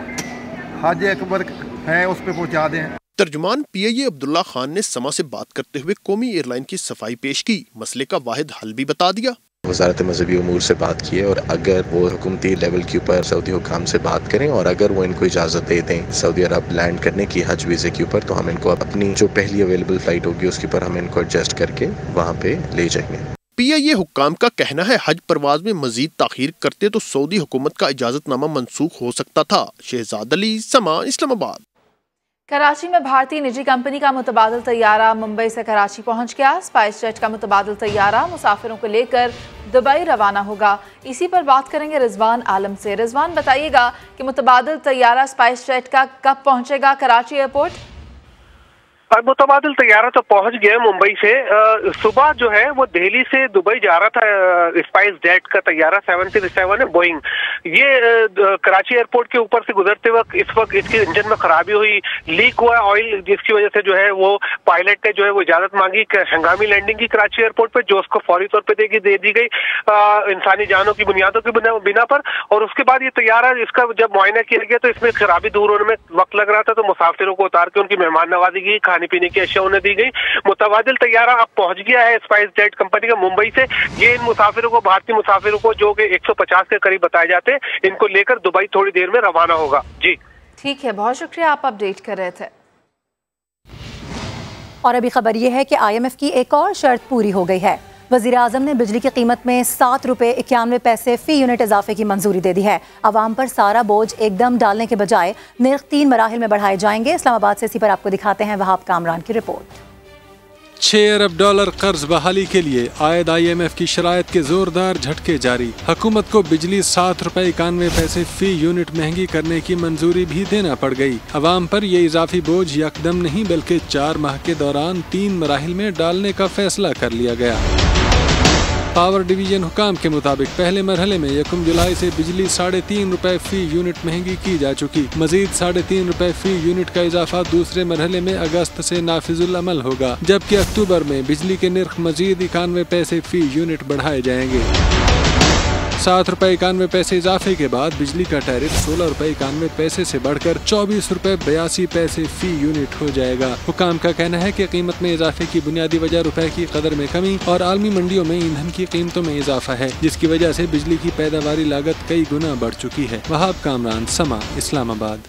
हज अकबर है उस पर पहुँचा दें। तर्जुमान PIA अब्दुल्ला खान ने समा से बात करते हुए कौमी एयरलाइन की सफाई पेश की, मसले का वाहिद हल भी बता दिया। वज़ारत मज़हबी उमूर से बात की है और अगर वो हुकूमती लेवल के ऊपर सऊदी हुकाम से बात करें और अगर वो इनको इजाज़त दे दें सऊदी अरब लैंड करने की हज वीज़े के ऊपर, तो हम इनको अपनी जो पहली अवेलेबल फ़्लाइट होगी उसके ऊपर हम इनको एडजस्ट करके वहाँ पे ले जाएंगे। PIA हुक्काम का कहना है हज परवाज में मजीद ताखीर करते तो सऊदी हुकूमत का इजाज़तनामा मनसूख हो सकता था। शहजाद अली, समा, इस्लामाबाद। कराची में भारतीय निजी कंपनी का मुतबादिल तैयारा मुंबई से कराची पहुंच गया। स्पाइस जेट का मुतबादिल तैयारा मुसाफिरों को लेकर दुबई रवाना होगा। इसी पर बात करेंगे रिजवान आलम से। रिजवान, बताइएगा कि मुतबादिल तैयारा स्पाइस जेट का कब पहुंचेगा कराची एयरपोर्ट? मुतबादिल तैयारा तो पहुंच गया मुंबई से। सुबह जो है वो दिल्ली से दुबई जा रहा था स्पाइस जेट का तैयारा 737 है बोइंग। ये कराची एयरपोर्ट के ऊपर से गुजरते वक्त इस वक्त इसके इंजन में खराबी हुई, लीक हुआ ऑयल, जिसकी वजह से जो है वो पायलट ने जो है वो इजाजत मांगी हंगामी लैंडिंग की कराची एयरपोर्ट पे, जो उसको फौरी तौर पे दे दी गई इंसानी जानों की बुनियादों की बिना पर। और उसके बाद ये तैयारा इसका जब मुआयना किया गया तो इसमें खराबी दूर होने में वक्त लग रहा था, तो मुसाफिरों को उतार के उनकी मेहमान नवाजी की, खाने पीने की अशिया उन्हें दी गई। मुतबादिल तैयारा अब पहुंच गया है स्पाइस जेट कंपनी का मुंबई से। ये इन मुसाफिरों को, भारतीय मुसाफिरों को जो कि 150 के करीब बताए जाते हैं, इनको लेकर दुबई थोड़ी देर में रवाना होगा। जी ठीक है, बहुत शुक्रिया, आप अपडेट कर रहे थे। और अभी खबर यह है कि IMF की एक और शर्त पूरी हो गई है। वज़ीर आज़म ने बिजली की कीमत में 7 रुपये 91 पैसे फ़ी यूनिट इजाफे की मंजूरी दे दी है। आवाम पर सारा बोझ एकदम डालने के बजाय निर्ख 3 मराहिल में बढ़ाए जाएंगे। इस्लामाबाद से इसी पर आपको दिखाते हैं वहाब कामरान की रिपोर्ट। 6 अरब डॉलर कर्ज बहाली के लिए आयद IMF की शराइत के जोरदार झटके जारी। हुकूमत को बिजली 7 रुपये 91 पैसे फी यूनिट महंगी करने की मंजूरी भी देना पड़ गई। अवाम पर ये इजाफी बोझ यकदम नहीं बल्कि 4 माह के दौरान 3 मराहिल में डालने का फैसला कर लिया गया। पावर डिवीजन हुकाम के मुताबिक पहले मरहले में 1 जुलाई से बिजली 3.5 रुपए फी यूनिट महंगी की जा चुकी। मजीद 3.5 रुपए फी यूनिट का इजाफा दूसरे मरहले में अगस्त से नाफिजुल अमल होगा, जबकि अक्टूबर में बिजली के निर्ख मजीद 91 पैसे फी यूनिट बढ़ाए जाएंगे। 7 रुपए 91 पैसे इजाफे के बाद बिजली का टैरिफ 16 रुपए 91 पैसे से बढ़कर 24 रुपए 82 पैसे फी यूनिट हो जाएगा। हुकाम का कहना है कि कीमत में इजाफे की बुनियादी वजह रुपए की कदर में कमी और आलमी मंडियों में ईंधन की कीमतों में इजाफा है, जिसकी वजह से बिजली की पैदावारी लागत कई गुना बढ़ चुकी है। वहाब कामरान, समा, इस्लामाबाद।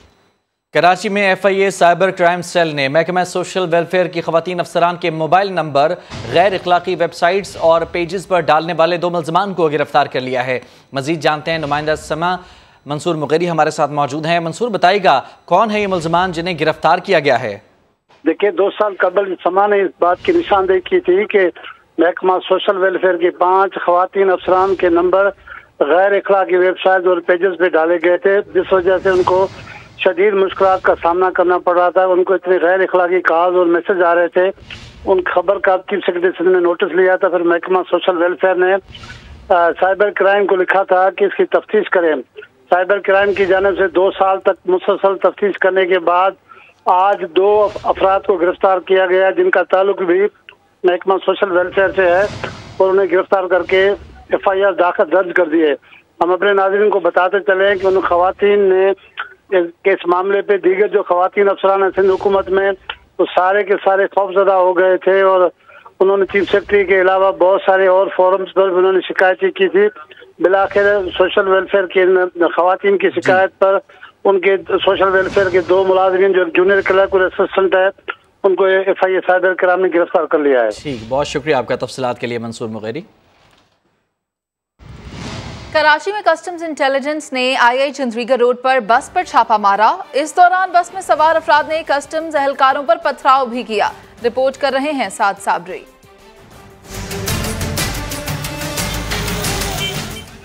कराची में FIA साइबर क्राइम सेल ने महकमा सोशल वेलफेयर की खवातीन अफसरान के मोबाइल नंबर गैर इखलाकी वेबसाइट्स और पेजेस पर डालने वाले 2 मुलजमान को गिरफ्तार कर लिया है। मजीद जानते हैं, नुमाइंदा समा मंसूर मुगेरी हमारे साथ मौजूद हैं। मंसूर, बताइएगा कौन है ये मुलजमान जिन्हें गिरफ्तार किया गया है? देखिए, 2 साल कबल समा ने इस बात की निशानदेही की थी कि महकमा सोशल वेलफेयर की 5 खवातीन अफसरान के नंबर गैर इखलाकी वेबसाइट और पेजेस पे डाले गए थे, जिस वजह से उनको शदीद मुश्किलात का सामना करना पड़ रहा था। उनको इतने गैर इखलाकी कॉल और मैसेज आ रहे थे। उन खबर का चीफ सेक्रेटरी ने नोटिस लिया था। फिर महकमा सोशल वेलफेयर ने साइबर क्राइम को लिखा था कि इसकी तफ्तीश करें। साइबर क्राइम की जानिब से 2 साल तक मुसलसल तफ्तीश करने के बाद आज 2 अफराद को गिरफ्तार किया गया, जिनका ताल्लुक भी महकमा सोशल वेलफेयर से है, और उन्हें गिरफ्तार करके FIR दर्ज कर दिए। हम अपने नाज़रीन को बताते चले कि उन खवातीन ने इस मामले पे दीगर जो खवातीन अफसरान है सिंध हुकूमत में, तो सारे के सारे खौफजदा हो गए थे, और उन्होंने चीफ सेक्रेटरी के अलावा बहुत सारे और फोरम्स पर उन्होंने शिकायतें की थी। बिलाखिर सोशल वेलफेयर के खवातीन की शिकायत पर उनके सोशल वेलफेयर के 2 मुलाजिमीन जो जूनियर क्लर्क और असिस्टेंट है, उनको FIA साइबर क्राइम ने गिरफ्तार कर लिया है। ठीक, बहुत शुक्रिया आपका तफसीलात के लिए मंसूर मुगेरी। कराची में कस्टम्स इंटेलिजेंस ने II चंद्रीगढ़ रोड पर बस पर छापा मारा। इस दौरान बस में सवार अफराद ने कस्टम्स एहलकारों पर पथराव भी किया। रिपोर्ट कर रहे हैं साद साबरी।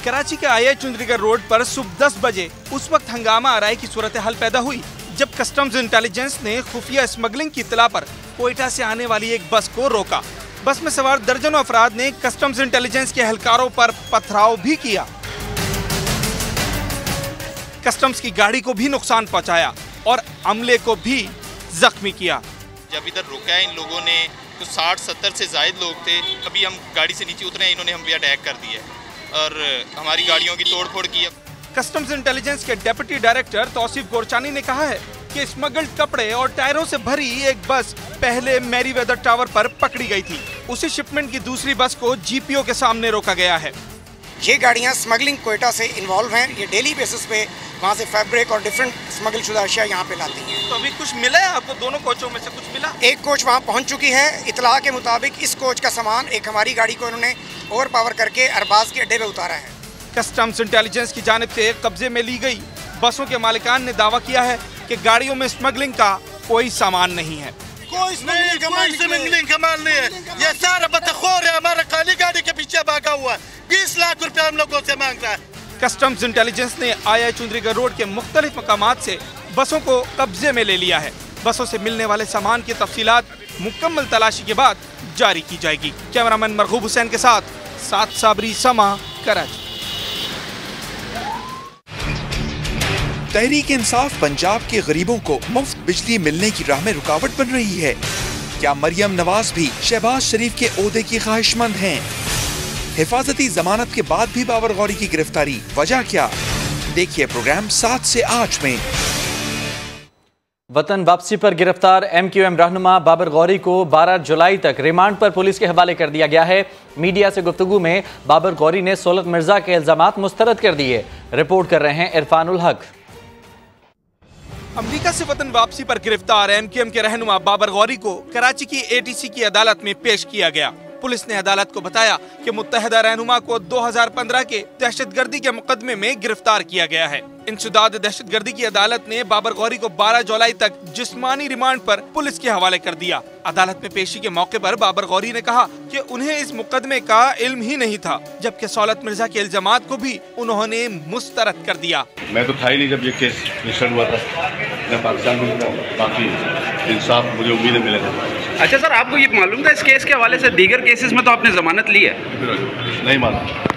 कराची के II चंद्रीगढ़ रोड पर सुबह 10 बजे उस वक्त हंगामा आराई की सूरत हाल पैदा हुई जब कस्टम्स इंटेलिजेंस ने खुफिया स्मगलिंग की इत्तला पर कोयटा से आने वाली एक बस को रोका। बस में सवार दर्जनों अफराद ने कस्टम्स इंटेलिजेंस के एहलकारों पर पथराव भी किया। कस्टम्स की गाड़ी को भी नुकसान पहुंचाया और अमले को भी जख्मी किया। जब इधर रुका इन लोगों ने कुछ 60-70 से ज़ायद लोग थे। अभी हम गाड़ी से नीचे उतरे, इन्होंने हम पे अटैक कर दिया और हमारी गाड़ियों की तोड़फोड़ की है। कस्टम्स इंटेलिजेंस के डेप्यूटी डायरेक्टर तौसीफ गोरचानी ने कहा है कि स्मगल्ड कपड़े और टायरों से भरी एक बस पहले मैरीवेदर टावर पर पकड़ी गई थी। उसी शिपमेंट की दूसरी बस को जीपीओ के सामने रोका गया है। ये गाड़ियाँ स्मगलिंग क्वेटा से इन्वॉल्व हैं। ये डेली बेसिस पे वहाँ से फैब्रिक और डिफरेंट स्मगल शुदा अशिया यहाँ पे लाती हैं। तो अभी कुछ मिला है आपको? दोनों कोचों में से कुछ मिला? एक कोच वहाँ पहुँच चुकी है। इतला के मुताबिक इस कोच का सामान एक हमारी गाड़ी को इन्होंने ओवर पावर करके अरबाज के अड्डे पे उतारा है। कस्टम्स इंटेलिजेंस की जानिब से कब्जे में ली गई बसों के मालिकान ने दावा किया है कि गाड़ियों में स्मगलिंग का कोई सामान नहीं है। कोई स्मगलिंग का माल नहीं है। ये सारा बदखोर है, हमारा काली गाड़ी के पीछे भागा हुआ है। 20 लाख रुपया हम लोगों से मांग रहा है। कस्टम्स इंटेलिजेंस ने आई चुंदरीगढ़ रोड के मुख्तलिफ मकामात से बसों को कब्जे में ले लिया है। बसों से मिलने वाले सामान की तफसीलात मुकम्मल तलाशी के बाद जारी की जाएगी। कैमरामैन मरगूब हुसैन के साथ साद साबरी, समा, कराची। तहरीक इंसाफ पंजाब के गरीबों को मुफ्त बिजली मिलने की राह में रुकावट बन रही है। क्या मरियम नवाज भी शहबाज शरीफ के ओहदे की ख्वाहिशमंद हैं? हिफाजती जमानत के बाद भी बाबर गौरी की गिरफ्तारी, वजह क्या? देखिए प्रोग्राम 7 से 8 में। वतन वापसी पर गिरफ्तार MQM रहनुमा बाबर गौरी को 12 जुलाई तक रिमांड पर पुलिस के हवाले कर दिया गया है। मीडिया से गुफ्तगू में बाबर गौरी ने सोलत मिर्जा के इल्जामात मुस्तरद कर दिए। रिपोर्ट कर रहे हैं इरफानुल हक। अमेरिका से वतन वापसी पर गिरफ्तार MQM के रहनुमा बाबर गौरी को कराची की ATC की अदालत में पेश किया गया। पुलिस ने अदालत को बताया कि मुत्तहदा रहनुमा को 2015 के दहशतगर्दी के मुकदमे में गिरफ्तार किया गया है। इंसदाद दहशतगर्दी की अदालत ने बाबर गौरी को 12 जुलाई तक जिस्मानी रिमांड पर पुलिस के हवाले कर दिया। अदालत में पेशी के मौके पर बाबर गौरी ने कहा कि उन्हें इस मुकदमे का इल्म ही नहीं था, जबकि सौलत मिर्जा के इल्जामात को भी उन्होंने मुस्तरद कर दिया। मैं तो था ही नहीं जब ये केस रजिस्टर हुआ था। मैं पाकिस्तान में बाकी इंसाफ मुझे उम्मीद है मिलेगा। अच्छा सर, आपको ये मालूम था इस केस के हवाले से दीगर केसेस में तो आपने जमानत ली है? नहीं मालूम।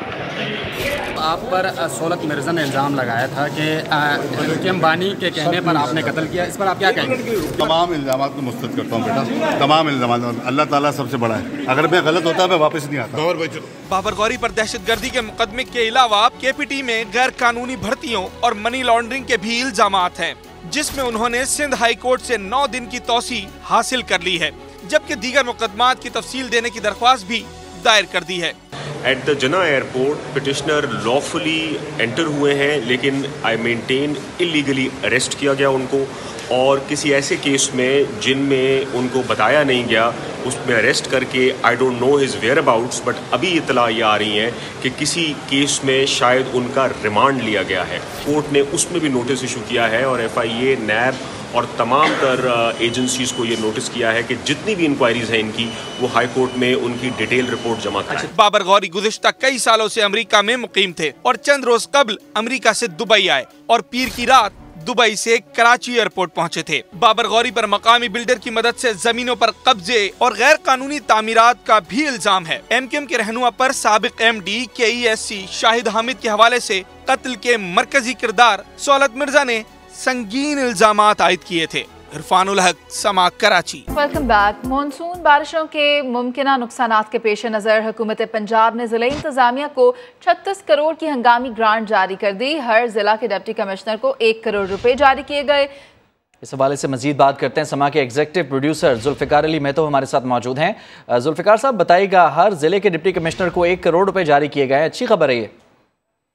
आप पर सोलत मिर्जा ने इल्ज़ाम लगाया था कि MQM बानी के कहने पर आपने कत्ल किया, इस पर आप क्या कहेंगे? तमाम इल्ज़ामात को मुस्तरद करता हूँ बेटा, तमाम इल्ज़ामात। अल्लाह ताला सबसे बड़ा है, अगर मैं गलत होता मैं वापस नहीं आता। बाबर गौरी पर दहशतगर्दी के मुकदमे के अलावा KPT में गैर कानूनी भर्तियों और मनी लॉन्ड्रिंग के भी इल्जामात हैं, जिसमें उन्होंने सिंध हाई कोर्ट से 9 दिन की तौसी हासिल कर ली है, जबकि दीगर मुकदमात की तफसील देने की दरख्वास्त भी दायर कर दी है। एट द जना एयरपोर्ट पिटिशनर लॉफुली एंटर हुए हैं, लेकिन आई मेंटेन इलीगली अरेस्ट किया गया उनको, और किसी ऐसे केस में जिनमें उनको बताया नहीं गया उसमें अरेस्ट करके I don't know his whereabouts, but अभी इतला ये आ रही है कि किसी केस में शायद उनका रिमांड लिया गया है। कोर्ट ने उसमें भी नोटिस इशू किया है और FIA, NAB और तमाम तर एजेंसीज को ये नोटिस किया है कि जितनी भी इंक्वायरीज हैं इनकी, वो हाई कोर्ट में उनकी डिटेल रिपोर्ट जमा कराएं। बाबर गौरी गुज़िश्ता कई सालों से अमेरिका में मुकीम थे और चंद रोज कबल अमेरिका से दुबई आए और पीर की रात दुबई से कराची एयरपोर्ट पहुंचे थे। बाबर गौरी पर मकामी बिल्डर की मदद से जमीनों पर कब्जे और गैर कानूनी तामीरात का भी इल्जाम है। MQM के रहनुमा पर साबिक MD KESC शाहिद हामिद के हवाले से कत्ल के मरकजी किरदार सौलत मिर्जा ने संगीन इल्जामात आयद किए थे। इरफानुल हक, समा, कराची। Welcome back. मानसून बारिशों के मुमकिना नुकसानात के पेश नज़र हुकूमत पंजाब ने ज़िला इंतज़ामिया को 36 करोड़ की हंगामी ग्रांट जारी कर दी। हर ज़िला के डिप्टी कमिश्नर को 1 करोड़ रुपए जारी किए गए। इस हवाले से मजीद बात करते हैं। समा के एग्जीक्यूटिव प्रोड्यूसर जुल्फ़िकार अली मेहतो हमारे साथ मौजूद हैं। जुल्फ़िकार साहब, बताइएगा, हर ज़िले के डिप्टी कमिश्नर को 1 करोड़ रुपए जारी किए गए, अच्छी खबर है ये?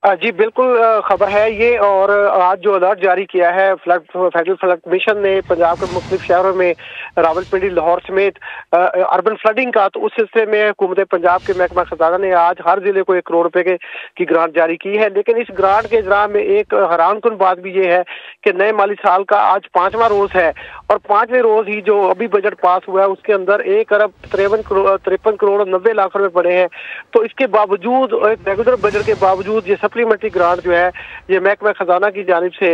जी बिल्कुल खबर है ये। और आज जो अलर्ट जारी किया है फेडरल फ्लड मिशन ने पंजाब के मुख्तलिफ शहरों में रावलपिंडी, लाहौर समेत अर्बन फ्लडिंग का, तो उस सिलसिले में हुकूमत पंजाब के महकमा खजाना ने आज हर जिले को 1 करोड़ रुपए की ग्रांट जारी की है। लेकिन इस ग्रांट के इजरा में एक हैरानकुन बात भी ये है कि नए माली साल का आज 5वां रोज है और 5वें रोज ही जो अभी बजट पास हुआ है उसके अंदर 1 अरब 53 करोड़ 90 लाख रुपए पड़े हैं। तो इसके बावजूद, रेगुलर बजट के बावजूद, ये सप्लीमेंट्री ग्रांट जो है ये महकमा खजाना की जानिब से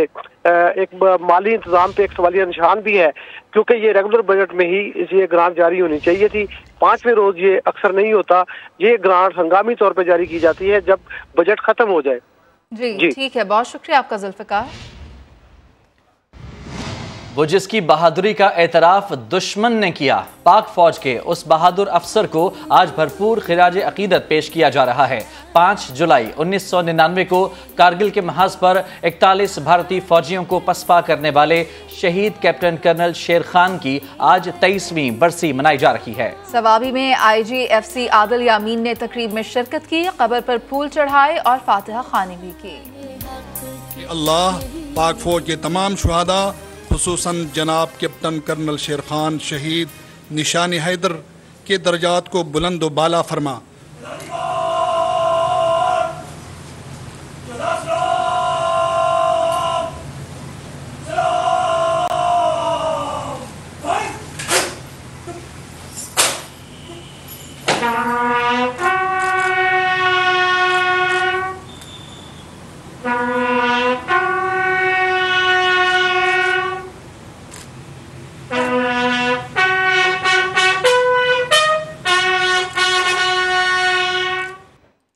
एक माली इंतजाम पे एक सवालिया निशान भी है, क्योंकि ये रेगुलर बजट में ही ये ग्रांट जारी होनी चाहिए थी। 5वें रोज ये अक्सर नहीं होता, ये ग्रांट हंगामी तौर पर जारी की जाती है जब बजट खत्म हो जाए। जी ठीक है, बहुत शुक्रिया आपका जुल्फ़िकार। वो जिसकी बहादुरी का एतराफ़ दुश्मन ने किया। पाक फौज के उस बहादुर अफसर को आज भरपूर खिराज अकीदत पेश किया जा रहा है। 5 जुलाई 1999 को कारगिल के महाज पर 41 भारतीय फौजियों को पसपा करने वाले शहीद कैप्टन कर्नल शेर खान की आज 23वीं बरसी मनाई जा रही है। सवाबी में IGFC आदिल यामीन ने तकरीब में शिरकत की, कब्र पर फूल चढ़ाए और फातिहा खानी भी की। अल्लाह पाक फौज के तमाम शुहादा खुसूसन जनाब कैप्टन कर्नल शेर खान शहीद निशानी हैदर के दर्जात को बुलंद व बाला फरमा।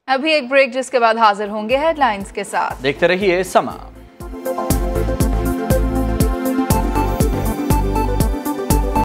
अभी एक ब्रेक, जिसके बाद हाजिर होंगे हेडलाइंस के साथ। देखते रहिए समा।